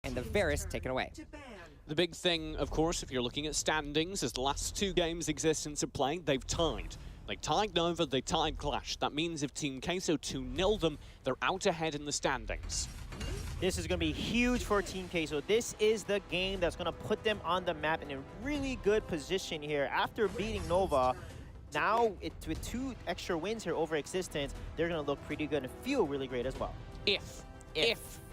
and the Varus taken away. The big thing, of course, if you're looking at standings, is the last 2 games Existence have played, they've tied. They tied Nova, they tied Clash. That means if Team Queso 2-0 them, they're out ahead in the standings. This is going to be huge for Team Queso. This is the game that's going to put them on the map in a really good position here. After beating Nova, now with 2 extra wins here over Existence, they're going to look pretty good and feel really great as well. If.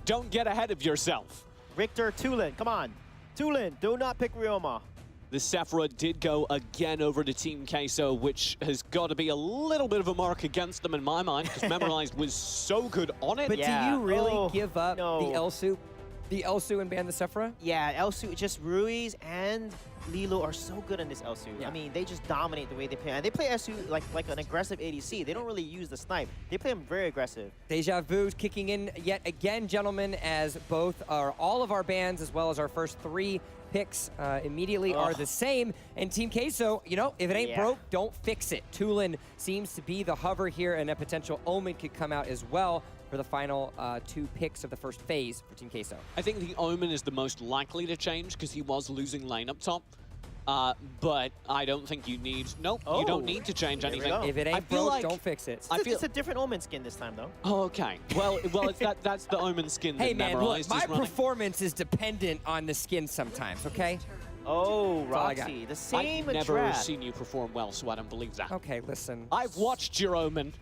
Don't get ahead of yourself. Richter, Tulin, come on. Tulin, do not pick Ryoma. The Sephira did go again over to Team Queso, which has got to be a little bit of a mark against them in my mind, because Memorized was so good on it. But do you really give up no. the Elsu and ban the Sephira? Yeah, Elsu, just Ruiz and Lilo are so good in this Elsu. Yeah. I mean, they just dominate the way they play. And they play Elsu like an aggressive ADC. They don't really use the snipe. They play him very aggressive. Deja Vu kicking in yet again, gentlemen, as all of our bans as well as our first 3 picks immediately are the same. And Team Queso, you know, if it ain't broke, don't fix it. Tulin seems to be the hover here, and a potential Omen could come out as well for the final 2 picks of the first phase for Team Queso. I think the Omen is the most likely to change because he was losing lane up top. But I don't think you need... Nope, you don't need to change anything. If it ain't broke, don't fix it. It's a different Omen skin this time, though. Oh, okay. Well, it's that's the Omen skin that Hey, man, look, Memorized my is running. performance is dependent on the skin sometimes, okay? Oh, all I got. Roxy, the same I've never trap. seen you perform well, so I don't believe that. Okay, listen. I've watched your Omen.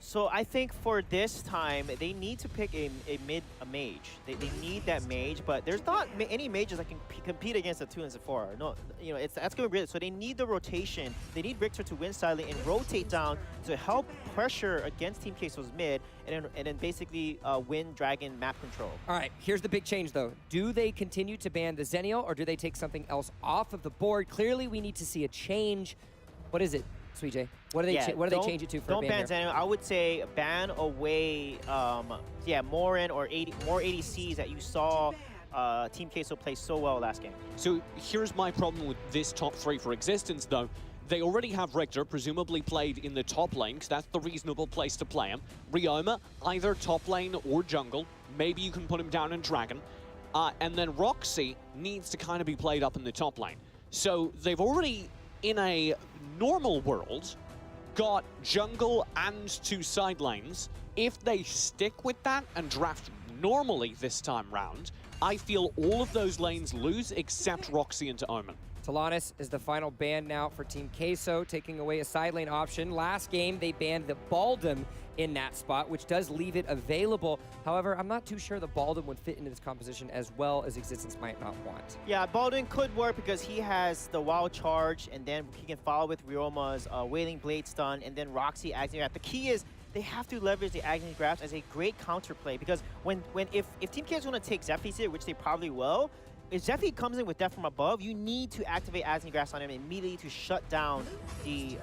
So I think for this time, they need to pick a mage. They need that mage, but there's not any mages that can compete against a 2 and Sephora. No, you know, that's going to be great. So they need the rotation. They need Richter to win silently and rotate down to help pressure against Team Queso's mid, and then basically win Dragon map control. All right, here's the big change, though. Do they continue to ban the Zenial, or do they take something else off of the board? Clearly, we need to see a change. What is it, Sweet J? What do they change it to for a ban? Don't ban Zenial. I would say ban away, Morin or more ADCs that you saw Team Queso play so well last game. So here's my problem with this top 3 for Existence, though. They already have Richter, presumably played in the top lane, because that's the reasonable place to play him. Ryoma, either top lane or jungle. Maybe you can put him down in Dragon. And then Roxy needs to kind of be played up in the top lane. So they've already, in a normal world, got jungle and 2 side lanes. If they stick with that and draft normally this time round, I feel all of those lanes lose except Roxy into Omen. Talanis is the final ban now for Team Queso, taking away a side lane option. Last game, they banned the Baldum in that spot, which does leave it available. However, I'm not too sure the Baldum would fit into this composition as well as Existence might not want. Yeah, Baldwin could work because he has the Wild Charge, and then he can follow with Ryoma's Wailing Blade stun, and then Roxy Agni Grasp. The key is they have to leverage the Agni Grasp as a great counterplay, because if Team Queso is going to take Zephy's here, which they probably will, if Zephy comes in with Death from above, you need to activate Agni Grasp on him immediately to shut down the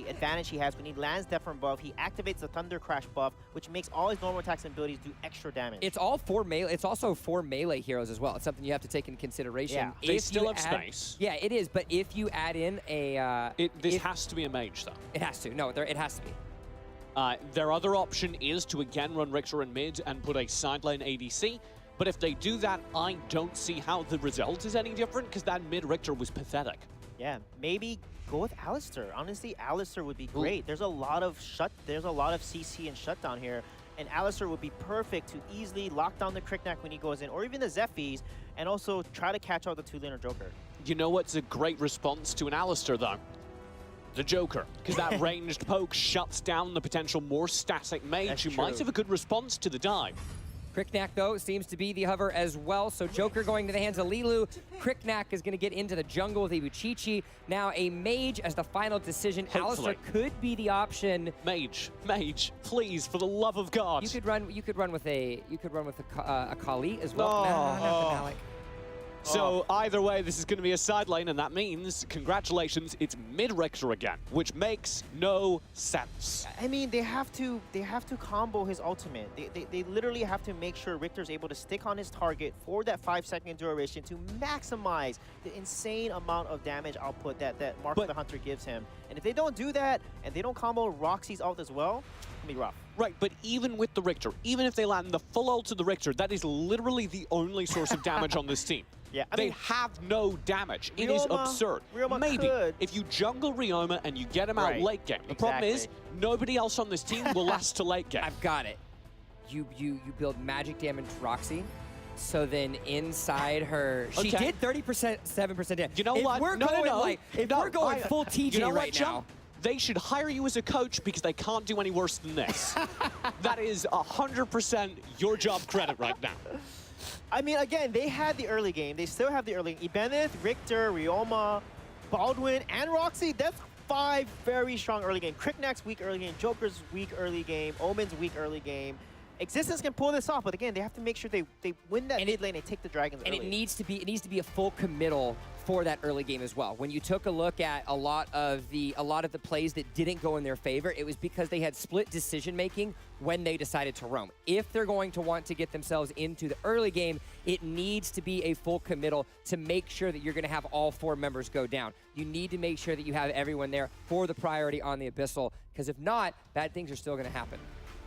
advantage he has. When he lands Death from above, he activates the Thunder Crash buff, which makes all his normal attacks and abilities do extra damage. It's all 4 melee. It's also 4 melee heroes as well. It's something you have to take into consideration. Yeah. They still have space. Yeah, it is. But if you add in a, this has to be a mage, though. It has to. No, it has to be. Their other option is to again run Richter in mid and put a side lane ADC. But if they do that, I don't see how the result is any different, because that mid Richter was pathetic. Yeah, maybe go with Alistar. Honestly, Alistar would be great. Ooh. There's a lot of CC and shutdown here, and Alistar would be perfect to easily lock down the Cricknack when he goes in, or even the Zephyrs, and also try to catch out the 2-laner Joker. You know what's a great response to an Alistar, though? The Joker, because that ranged poke shuts down the potential more static mage who might have a good response to the dive. Cricknack, though, seems to be the hover as well. So Joker going to the hands of Lilu. Cricknack is going to get into the jungle with Ibuchichi. Now a mage as the final decision. Hopefully. Alistar could be the option. Mage, please, for the love of God. You could run with a Kali as well. Oh. No, not the Malik. So either way, this is going to be a side lane, and that means, congratulations, it's mid-Richter again, which makes no sense. I mean, they have to combo his ultimate. They literally have to make sure Richter's able to stick on his target for that 5-second duration to maximize the insane amount of damage output that Mark of the Hunter gives him. And if they don't do that, and they don't combo Roxy's ult as well, it's going to be rough. Right, but even with the Richter, even if they land the full ult of the Richter, that is literally the only source of damage on this team. Yeah, I they mean, have no damage. It is absurd. Ryoma Maybe could. if you jungle Ryoma and you get him out late game. The problem is nobody else on this team will last to late game. I've got it. You build magic damage Roxy. So then inside her, she did 30%, 7% damage. You know what? We're going full TJ right now. They should hire you as a coach because they can't do any worse than this. That is 100% your job credit right now. I mean, again, they had the early game. They still have the early game. Ibeneth, Richter, Ryoma, Baldwin, and Roxy. That's 5 very strong early game. Cricknack's weak early game. Joker's weak early game. Omen's weak early game. Existence can pull this off, but again, they have to make sure they win that mid lane and take the dragons early. And it needs to be a full committal for that early game as well. When you took a look at a lot of the plays that didn't go in their favor, it was because they had split decision making when they decided to roam. If they're going to want to get themselves into the early game, it needs to be a full committal to make sure that you're going to have all 4 members go down. You need to make sure that you have everyone there for the priority on the Abyssal, because if not, bad things are still going to happen.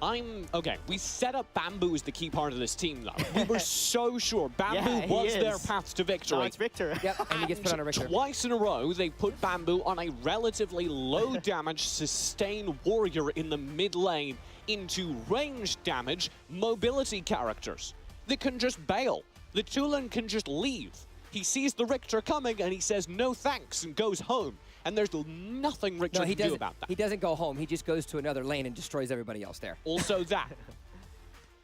Okay, we set up Bamboo as the key part of this team, though. We were so sure Bamboo was their path to victory. No, it's Richter. Yep, and he gets put on a Richter. Twice in a row, they put Bamboo on a relatively low damage sustain warrior in the mid lane into ranged damage mobility characters that can just bail. The Tulan can just leave. He sees the Richter coming and he says no thanks and goes home. And there's nothing Richter can do about that. He doesn't go home. He just goes to another lane and destroys everybody else there. Also that.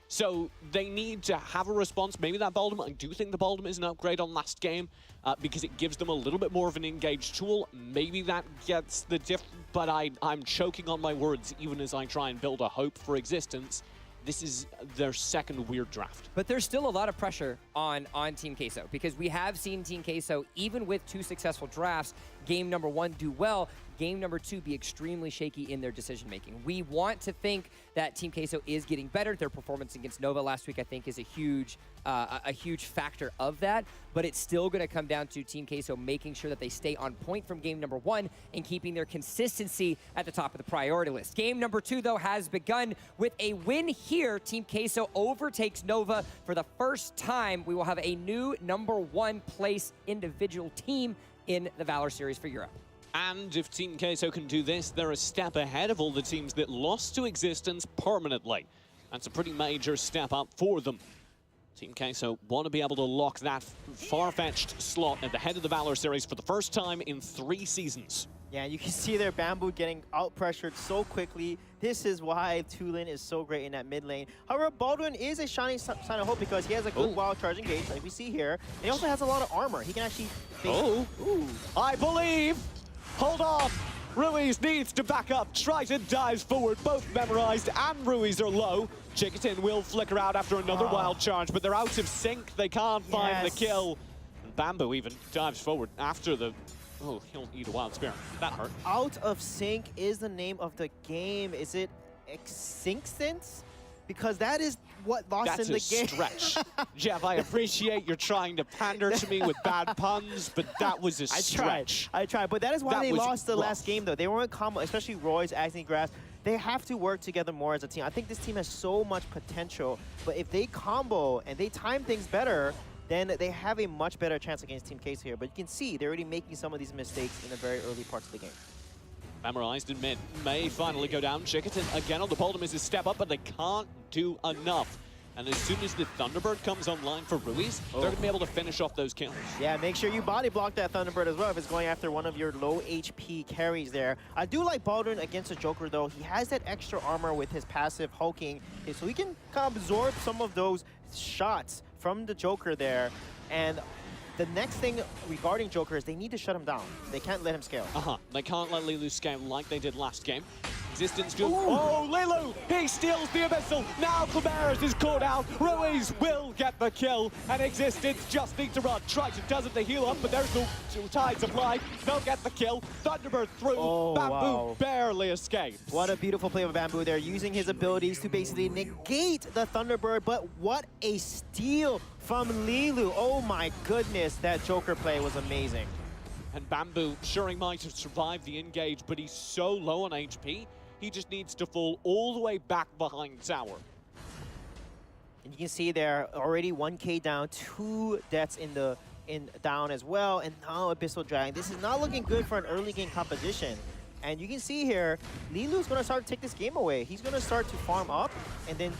So they need to have a response. Maybe that Baldwin, I do think the Baldwin is an upgrade on last game because it gives them a little bit more of an engaged tool. Maybe that gets the but I'm choking on my words even as I try and build a hope for existence. This is their second weird draft. But there's still a lot of pressure on Team Queso because we have seen Team Queso, even with 2 successful drafts, game number 1 do well, game number 2 be extremely shaky in their decision-making. We want to think that Team Queso is getting better. Their performance against Nova last week, I think, is a huge factor of that, but it's still going to come down to Team Queso making sure that they stay on point from game number 1 and keeping their consistency at the top of the priority list. Game number 2, though, has begun with a win here. Team Queso overtakes Nova for the first time. We will have a new number 1 place individual team in the Valor Series for Europe. And if Team Queso can do this, they're a step ahead of all the teams that lost to existence permanently. That's a pretty major step up for them. Team Queso want to be able to lock that far-fetched slot at the head of the Valor Series for the first time in 3 seasons. Yeah, you can see their Bamboo getting out-pressured so quickly. This is why Tulan is so great in that mid lane. However, Baldwin is a shining sign of hope because he has a good wild charge engage, like we see here. And he also has a lot of armor. He can actually... I believe! Hold on! Ruiz needs to back up. Triton dives forward. Both memorized and Ruiz are low. x6tence will flicker out after another wild charge, but they're out of sync. They can't find the kill. And Bamboo even dives forward after the... Oh, he'll eat a wild spear. That hurt. Out of sync is the name of the game. Is it x6tence? Because that is what lost in the game. That's a stretch. Jeff, I appreciate you're trying to pander to me with bad puns, but that was a stretch. I tried, but that is why they lost the last game, though. They weren't combo, especially Roy's, Agni Grass. They have to work together more as a team. I think this team has so much potential, but if they combo and they time things better, then they have a much better chance against Team Queso here. But you can see they're already making some of these mistakes in the very early parts of the game. Memorized in mid. May finally go down. x6tence again on the Poldum is a step up, but they can't do enough. And as soon as the Thunderbird comes online for Ruiz, they're going to be able to finish off those kills. Yeah, make sure you body block that Thunderbird as well if it's going after one of your low HP carries there. I do like Baldwin against the Joker, though. He has that extra armor with his passive hulking, so he can kind of absorb some of those shots from the Joker there. And the next thing regarding Joker is they need to shut him down. They can't let him scale. They can't let Lilu scale like they did last game. x6tence just... Oh, Lilu! He steals the Abyssal! Now Clemares is caught out! Ruiz will get the kill! And x6tence just need to run. Triton doesn't, they heal up, but there's no tides of life. They'll get the kill. Thunderbird through. Bamboo barely escapes. What a beautiful play of Bamboo there, using his abilities to basically negate the Thunderbird, but what a steal from Lilu. Oh my goodness, that Joker play was amazing. And Bamboo, sure he might have survived the engage, but he's so low on HP. He just needs to fall all the way back behind tower. And you can see there already 1K down, 2 deaths down as well, and now Abyssal Dragon. This is not looking good for an early game composition. And you can see here, Lilu's going to start to take this game away. He's going to start to farm up and then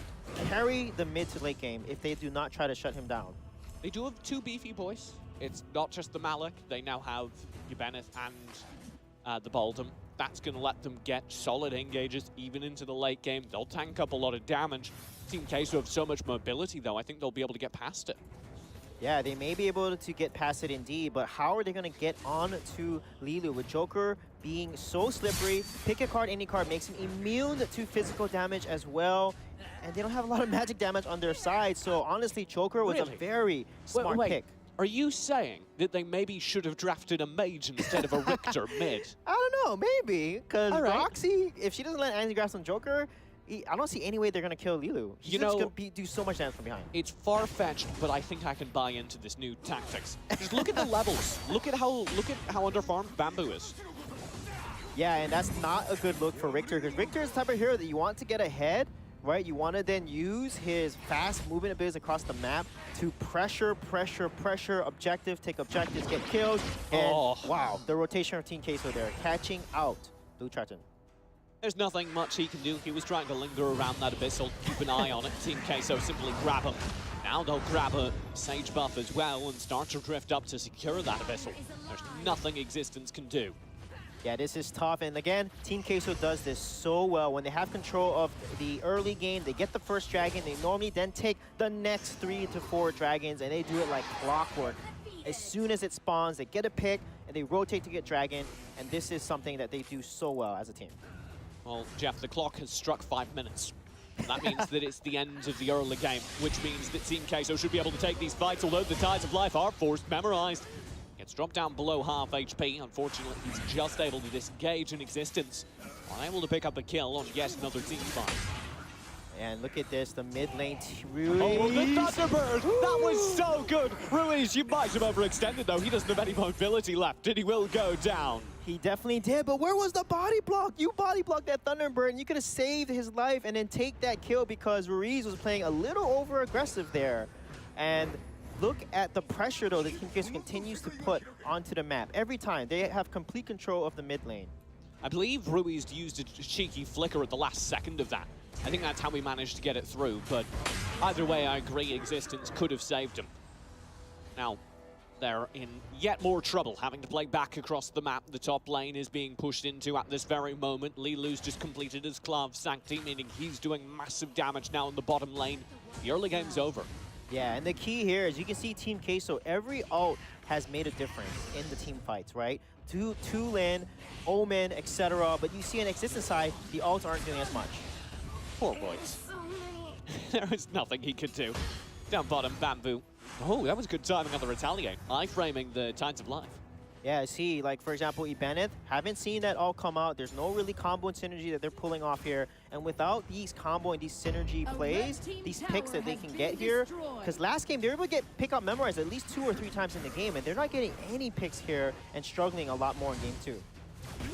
carry the mid to late game if they do not try to shut him down. They do have 2 beefy boys. It's not just the Malik. They now have Ubeneth and the Baldum. That's going to let them get solid engages even into the late game. They'll tank up a lot of damage. Team Queso have so much mobility, though. I think they'll be able to get past it. Yeah, they may be able to get past it indeed, but how are they going to get on to Lilu with Joker being so slippery? Pick a card, any card, makes him immune to physical damage as well. And they don't have a lot of magic damage on their side, so honestly, Joker was a very smart pick. Are you saying that they maybe should have drafted a mage instead of a Richter mid? I don't know, maybe, because Roxy, if she doesn't let Annie grasp on Joker, I don't see any way they're going to kill Lilu. He's just going to do so much damage from behind. It's far-fetched, but I think I can buy into this new tactics. Just look at the levels. Look at how underfarmed Bamboo is. Yeah, and that's not a good look for Richter, because Richter is the type of hero that you want to get ahead, right? You want to then use his fast movement abilities across the map to pressure, objective, take objectives, get kills, and wow, the rotation of Team Queso there, catching out Blue Triton. There's nothing much he can do. He was trying to linger around that Abyssal, keep an eye on it. Team Queso simply grab him. Now they'll grab a Sage buff as well and start to drift up to secure that Abyssal. There's nothing Existence can do. Yeah, this is tough, and again, Team Queso does this so well. When they have control of the early game, they get the first dragon, they normally then take the next 3 to 4 dragons, and they do it like clockwork. As soon as it spawns, they get a pick, and they rotate to get dragon, and this is something that they do so well as a team. Well, Jeff, the clock has struck 5 minutes. That means that it's the end of the early game, which means that Team Queso should be able to take these fights, although the Tides of Life are forced memorized. Gets dropped down below half HP. Unfortunately, he's just able to disengage in Existence. Unable to pick up a kill on yet another team fight. And look at this, the mid lane, Ruiz. Oh, the Thunderbird! That was so good! Ruiz, you might have overextended, though. He doesn't have any mobility left, and he will go down. He definitely did, but where was the body block? You body blocked that Thunderbird, and you could have saved his life and then take that kill because Ruiz was playing a little over-aggressive there. And look at the pressure, though, that Team Queso continues to put onto the map. Every time, they have complete control of the mid lane. I believe Ruiz used a cheeky flicker at the last second of that. I think that's how we managed to get it through, but either way, I agree, Existence could have saved him. Now, they're in yet more trouble, having to play back across the map. The top lane is being pushed into at this very moment. Lilu's just completed his Clav Sancti, meaning he's doing massive damage now in the bottom lane. The early game's over. Yeah, and the key here is you can see Team Queso, every ult has made a difference in the team fights, right? Tulin, Omen, etc. But you see on Existence side, the ults aren't doing as much. Poor boys. There is nothing he could do. Down bottom, Bamboo. Oh, that was good timing on the retaliate. Iframing the Tides of Life. Yeah, see, like, for example, Ibanez, haven't seen that all come out. There's no really combo and synergy that they're pulling off here. And without these combo and these synergy plays, these picks that they can get here, because last game, they were able to pick up memorized at least 2 or 3 times in the game, and they're not getting any picks here and struggling a lot more in game 2.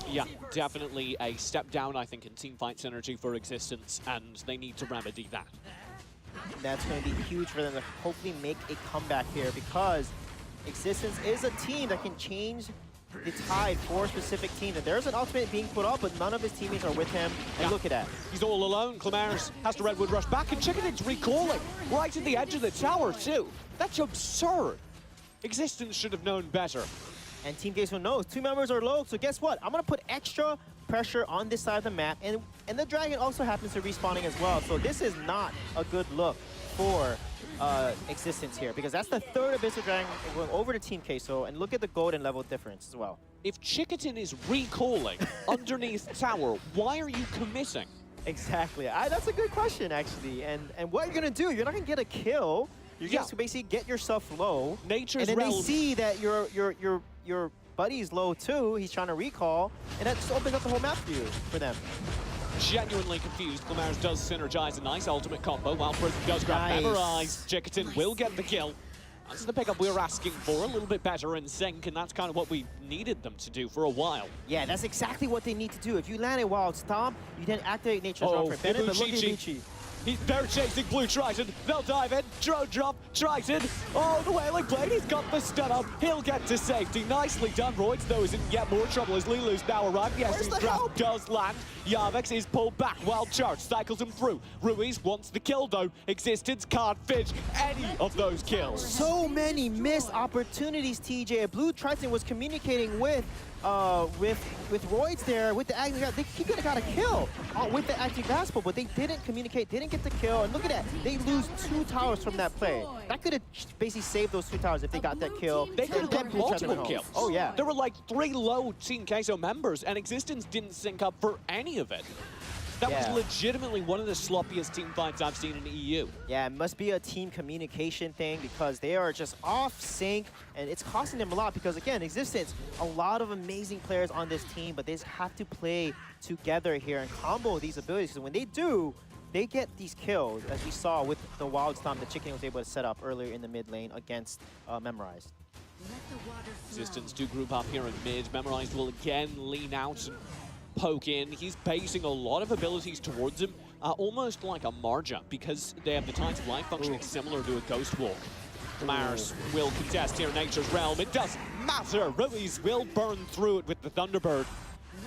Yeah, definitely a step down, I think, in teamfight synergy for Existence, and they need to remedy that. That's going to be huge for them to hopefully make a comeback here, because Existence is a team that can change the tide for a specific team. And there's an ultimate being put up, but none of his teammates are with him. And look at that. He's all alone. Clemers has to Redwood rush back, and Chicken's recalling right at the edge of the tower, too. That's absurd. Existence should have known better. And Team Queso knows 2 members are low, so guess what? I'm going to put extra pressure on this side of the map, and the dragon also happens to respawning as well. So this is not a good look for Existence here, because that's the 3rd Abyssal Dragon going over to Team Queso, and look at the golden level difference as well. If Chicketon is recalling underneath tower, why are you committing? Exactly. That's a good question, actually. And what you're going to do, you're not going to get a kill. You're just to basically get yourself low. Nature's and then realm. They see that your buddy's low too. He's trying to recall, and that just opens up the whole map for them. Genuinely confused. Clemers does synergize a nice ultimate combo while Prism does grab Memorize. Chicketon will get the kill. That's the pickup we were asking for, a little bit better in sync, and that's kind of what we needed them to do for a while. Yeah, that's exactly what they need to do. If you land a wild stomp, you then activate Nature's Rock for Bennett, but look at Ibuchi. They're chasing Blue Triton. They'll dive in. Drone drop. Triton. Oh, the Wailing Blade. He's got the stun up. He'll get to safety. Nicely done. Roids, though, is in yet more trouble as Lilu's now arrived. Yes, his draft does land. Yavex is pulled back. Wild Charge cycles him through. Ruiz wants the kill, though. Existence can't fidge any of those kills. So many missed opportunities, TJ. Blue Triton was communicating with Roids there, with the Agni. He could have got a kill with the Agni Gospel, but they didn't communicate, didn't get the kill. And look at that, they lose 2 towers from that play. That could have basically saved those 2 towers if they got that kill. They could have got multiple kills. Oh yeah. There were like 3 low Team Queso members, and Existence didn't sync up for any of it. That was legitimately one of the sloppiest team fights I've seen in the EU. Yeah, it must be a team communication thing because they are just off sync, and it's costing them a lot because, again, Existence, a lot of amazing players on this team, but they just have to play together here and combo these abilities. Because when they do, they get these kills, as we saw with the Wild Stomp that Chicken was able to set up earlier in the mid lane against Memorized. Existence do group up here in mid. Memorized will again lean out and poke in. He's basing a lot of abilities towards him, almost like a Marja, because they have the Tides of Life functioning similar to a Ghost Walk. Mars will contest here in Nature's Realm. It doesn't matter. Ruiz will burn through it with the Thunderbird.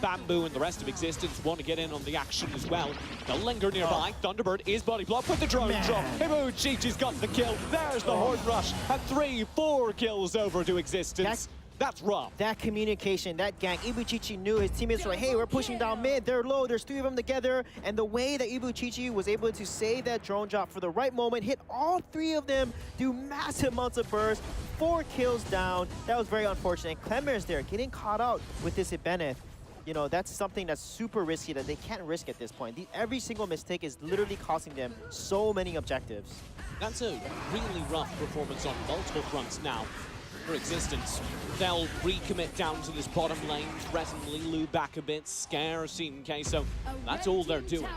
Bamboo and the rest of Existence want to get in on the action as well. They'll linger nearby. Thunderbird is body blocked with the drone drop. Ibuchichi's got the kill. There's the Horde Rush. And 3-4 kills over to Existence. That's rough. That communication, that gank. Ibuchichi knew his teammates were like, hey, we're pushing down mid. They're low. There's 3 of them together. And the way that Ibuchichi was able to save that drone drop for the right moment, hit all 3 of them, do massive amounts of burst, 4 kills down. That was very unfortunate. And Clemmer's there, getting caught out with this Ibeneth. You know, that's something that's super risky that they can't risk at this point. Every single mistake is literally costing them so many objectives. That's a really rough performance on multiple fronts now for Existence. They'll recommit down to this bottom lane, threaten Lilu back a bit, scare Team Queso. That's all they're doing.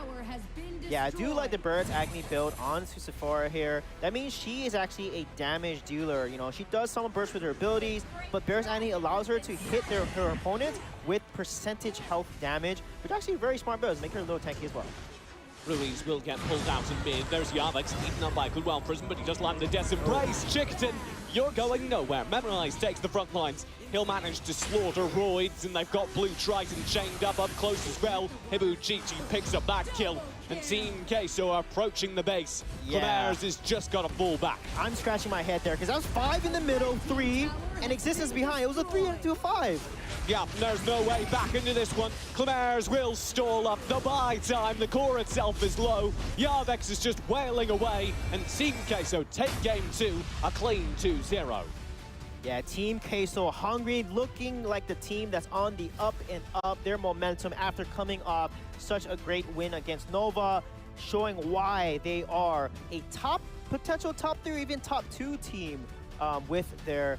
Yeah, I do like the Bird's Agni build onto Sephora here. That means she is actually a damage dealer. You know, she does summon burst with her abilities, but Bird's Agni allows her to hit her opponent with percentage health damage, which actually very smart builds, make her a little tanky as well. Ruiz will get pulled out in mid. There's Yavex, eaten up by Goodwill Prison, but he does land the Death Embrace. Chickton, you're going nowhere. Memorize takes the front lines. He'll manage to slaughter Roids, and they've got Blue Triton chained up close as well. Ibuchichi picks up that kill, and Team Queso are approaching the base. Clemers has just got to fall back. I'm scratching my head there, because that was 5 in the middle, 3, and Existence behind. It was a 3 to a 5. Yeah, there's no way back into this one. Clemers will stall up the buy time. The core itself is low. Yavex is just wailing away, and Team Queso take game 2, a clean 2-0. Yeah, Team Queso hungry, looking like the team that's on the up and up. Their momentum after coming off such a great win against Nova, showing why they are a potential top 3 or even top 2 team with their